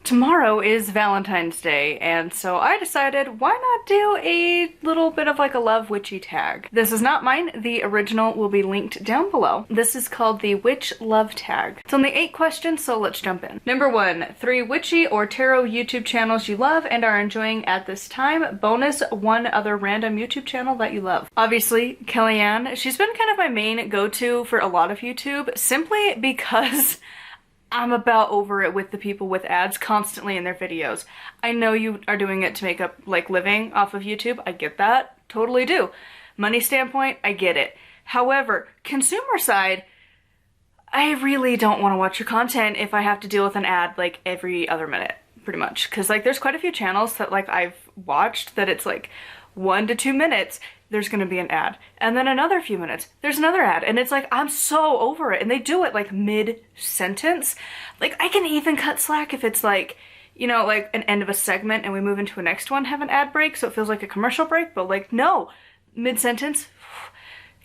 Tomorrow is Valentine's Day, and so I decided why not do a little bit of like a love witchy tag. This is not mine. The original will be linked down below. This is called the Witch Love Tag. It's only 8 questions, so let's jump in. Number 1, 3 witchy or tarot YouTube channels you love and are enjoying at this time. Bonus, 1 other random YouTube channel that you love. Obviously, Kellyanne. She's been kind of my main go-to for a lot of YouTube, simply because I'm about over it with the people with ads constantly in their videos. I know you are doing it to make a living off of YouTube. I get that. Totally do. Money standpoint, I get it. However, consumer side, I really don't want to watch your content if I have to deal with an ad like every other minute, pretty much. Because there's quite a few channels that I've watched that it's 1 to 2 minutes, there's gonna be an ad. And then another few minutes, there's another ad. And it's I'm so over it. And they do it mid-sentence. I can even cut slack if it's an end of a segment and we move into a next one, have an ad break, so it feels like a commercial break, but no, mid-sentence.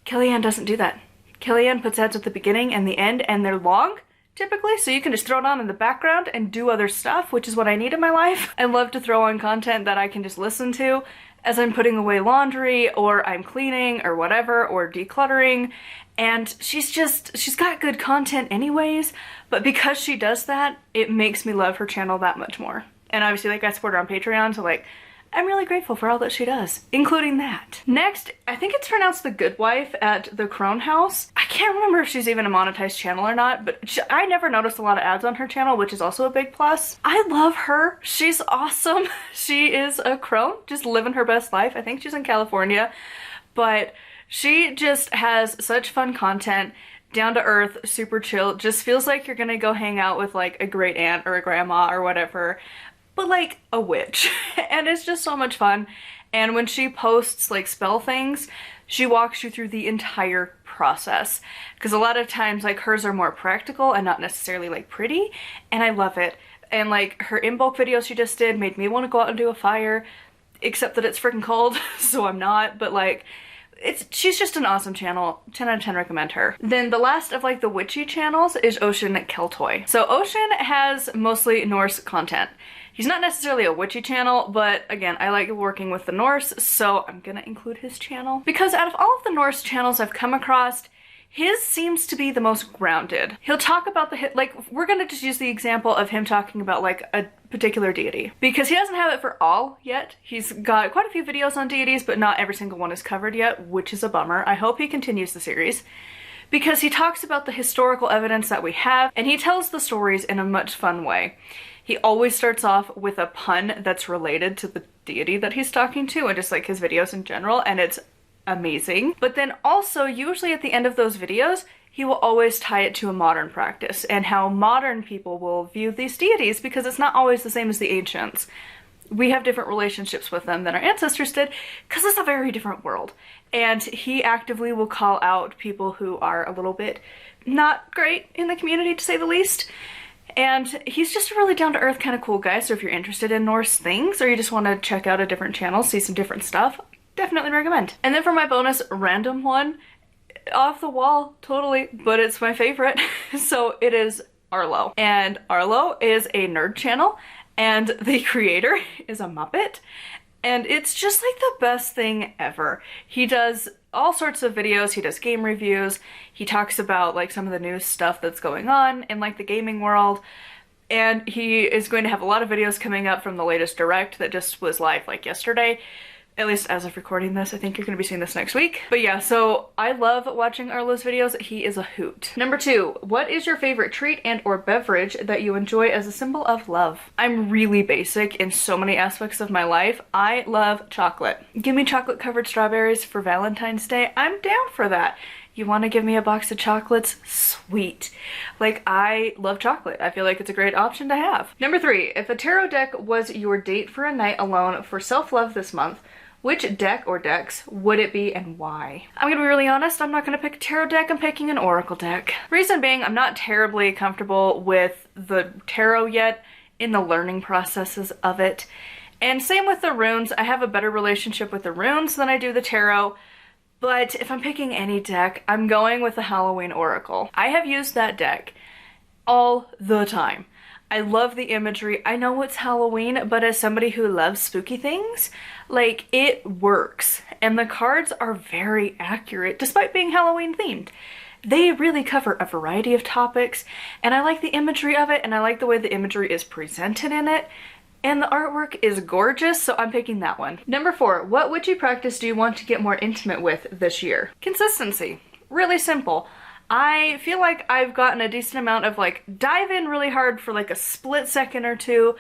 Kellyanne doesn't do that. Kellyanne puts ads at the beginning and the end, and they're long, typically, so you can just throw it on in the background and do other stuff, which is what I need in my life. I love to throw on content that I can just listen to as I'm putting away laundry, or I'm cleaning, or whatever, or decluttering, and she's got good content anyways, but because she does that, it makes me love her channel that much more. And obviously, I support her on Patreon, so I'm really grateful for all that she does, including that. Next, I think it's pronounced The Good Wife at the Crone House. I can't remember if she's even a monetized channel or not, but I never noticed a lot of ads on her channel, which is also a big plus. I love her. She's awesome. She is a crone, just living her best life. I think she's in California, but she just has such fun content. Down to earth, super chill, just feels like you're gonna go hang out with a great aunt or a grandma or whatever, but a witch. And it's just so much fun. And when she posts spell things, she walks you through the entire process, because a lot of times hers are more practical and not necessarily pretty, and I love it. And her in bulk video she just did made me want to go out and do a fire, except that it's freaking cold, so I'm not, but she's just an awesome channel. 10 out of 10 recommend her. Then the last of the witchy channels is Ocean Keltoy. So Ocean has mostly Norse content. He's not necessarily a witchy channel, but again, I like working with the Norse, so I'm gonna include his channel. Because out of all of the Norse channels I've come across, his seems to be the most grounded. He'll talk about we're gonna just use the example of him talking about a particular deity, because he doesn't have it for all yet. He's got quite a few videos on deities, but not every single one is covered yet, which is a bummer. I hope he continues the series, because he talks about the historical evidence that we have, and he tells the stories in a much fun way. He always starts off with a pun that's related to the deity that he's talking to, and just his videos in general, and it's amazing. But then also, usually at the end of those videos, he will always tie it to a modern practice and how modern people will view these deities, because it's not always the same as the ancients. We have different relationships with them than our ancestors did, because it's a very different world. And he actively will call out people who are a little bit not great in the community, to say the least. And he's just a really down-to-earth kind of cool guy, so if you're interested in Norse things, or you just want to check out a different channel, see some different stuff, definitely recommend. And then for my bonus random one, off the wall, totally, but it's my favorite, so it is Arlo. And Arlo is a nerd channel, and the creator is a Muppet, and it's just the best thing ever. He does all sorts of videos, he does game reviews, he talks about some of the new stuff that's going on in the gaming world, and he is going to have a lot of videos coming up from the latest direct that just was live yesterday. At least as of recording this. I think you're going to be seeing this next week. But yeah, so I love watching Arlo's videos. He is a hoot. Number 2, what is your favorite treat and or beverage that you enjoy as a symbol of love? I'm really basic in so many aspects of my life. I love chocolate. Give me chocolate covered strawberries for Valentine's Day. I'm down for that. You want to give me a box of chocolates? Sweet. I love chocolate. I feel like it's a great option to have. Number 3, if a tarot deck was your date for a night alone for self-love this month, which deck or decks would it be and why? I'm gonna be really honest, I'm not gonna pick a tarot deck, I'm picking an oracle deck. Reason being, I'm not terribly comfortable with the tarot yet, in the learning processes of it. And same with the runes, I have a better relationship with the runes than I do the tarot, but if I'm picking any deck, I'm going with the Halloween Oracle. I have used that deck all the time. I love the imagery. I know it's Halloween, but as somebody who loves spooky things, like, it works. And the cards are very accurate despite being Halloween themed. They really cover a variety of topics, and I like the imagery of it, and I like the way the imagery is presented in it. And the artwork is gorgeous, so I'm picking that one. Number 4, what witchy practice do you want to get more intimate with this year? Consistency. Really simple. I feel like I've gotten a decent amount of like, dive in really hard for like a split second or two,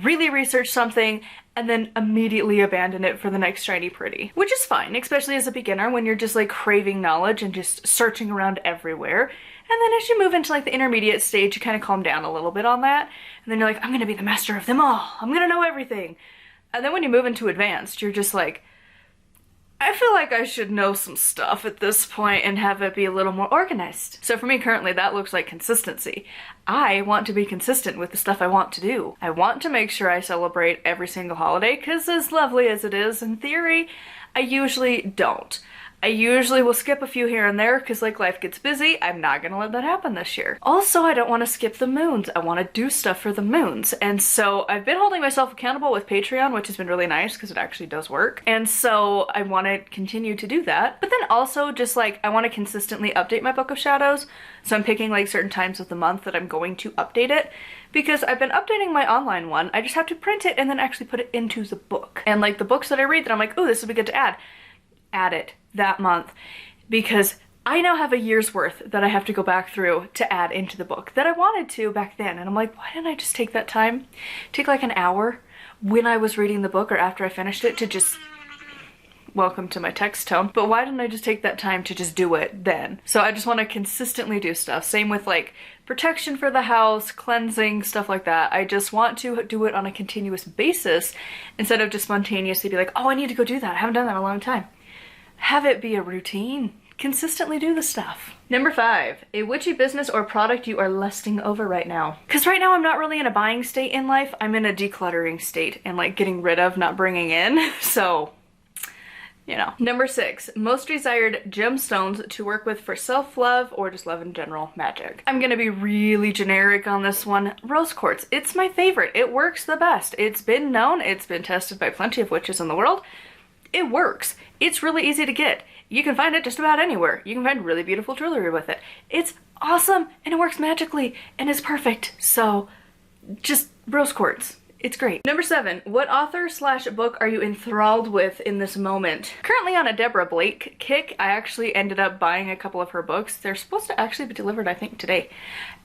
really research something, and then immediately abandon it for the next shiny pretty. Which is fine, especially as a beginner when you're just like craving knowledge and just searching around everywhere. And then as you move into like the intermediate stage, you kind of calm down a little bit on that. And then you're like, I'm gonna be the master of them all. I'm gonna know everything. And then when you move into advanced, you're just like, I feel like I should know some stuff at this point and have it be a little more organized. So for me currently, that looks like consistency. I want to be consistent with the stuff I want to do. I want to make sure I celebrate every single holiday, because as lovely as it is in theory, I usually don't. I usually will skip a few here and there because like life gets busy. I'm not gonna let that happen this year. Also, I don't want to skip the moons. I want to do stuff for the moons. And so I've been holding myself accountable with Patreon, which has been really nice because it actually does work. And so I want to continue to do that. But then also just like, I want to consistently update my Book of Shadows. So I'm picking like certain times of the month that I'm going to update it, because I've been updating my online one. I just have to print it and then actually put it into the book. And like the books that I read that I'm like, oh, this would be good to add it that month, because I now have a year's worth that I have to go back through to add into the book that I wanted to back then. And I'm like, why didn't I just take that time? Take like an hour when I was reading the book or after I finished it to just, welcome to my text tone, but why didn't I just take that time to just do it then? So I just want to consistently do stuff. Same with like protection for the house, cleansing, stuff like that. I just want to do it on a continuous basis instead of just spontaneously be like, oh, I need to go do that. I haven't done that in a long time. Have it be a routine. Consistently do the stuff. Number 5, a witchy business or product you are lusting over right now. Because right now I'm not really in a buying state in life. I'm in a decluttering state and like getting rid of, not bringing in. So, you know. Number 6, most desired gemstones to work with for self-love or just love in general, magic. I'm gonna be really generic on this one. Rose quartz. It's my favorite. It works the best. It's been known. It's been tested by plenty of witches in the world. It works. It's really easy to get. You can find it just about anywhere. You can find really beautiful jewelry with it. It's awesome and it works magically and it's perfect. So just rose quartz. It's great. Number 7, what author / book are you enthralled with in this moment? Currently on a Deborah Blake kick. I actually ended up buying a couple of her books. They're supposed to actually be delivered, I think, today.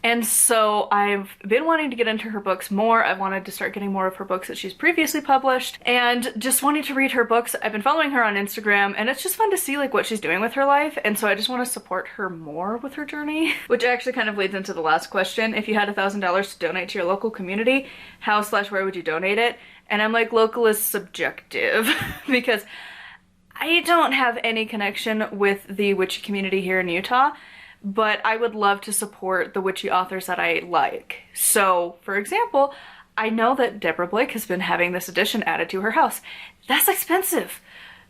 And so I've been wanting to get into her books more. I've wanted to start getting more of her books that she's previously published and just wanting to read her books. I've been following her on Instagram and it's just fun to see like what she's doing with her life. And so I just want to support her more with her journey, which actually kind of leads into the last question. If you had $1,000 to donate to your local community, how / where would you donate it? And I'm like, local is subjective because I don't have any connection with the witchy community here in Utah, but I would love to support the witchy authors that I like. So, for example, I know that Deborah Blake has been having this edition added to her house. That's expensive.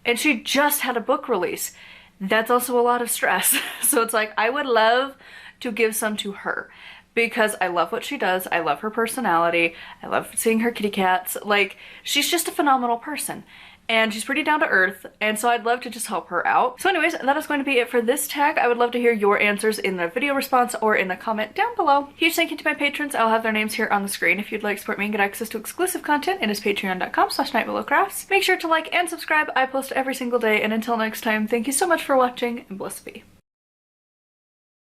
And she just had a book release. That's also a lot of stress. So it's like, I would love to give some to her because I love what she does. I love her personality. I love seeing her kitty cats. Like, she's just a phenomenal person. And she's pretty down to earth, and so I'd love to just help her out. So anyways, that is going to be it for this tag. I would love to hear your answers in the video response or in a comment down below. Huge thank you to my patrons. I'll have their names here on the screen. If you'd like to support me and get access to exclusive content, it is patreon.com/nightbelowcrafts. Make sure to like and subscribe. I post every single day, and until next time, thank you so much for watching, and blessed be.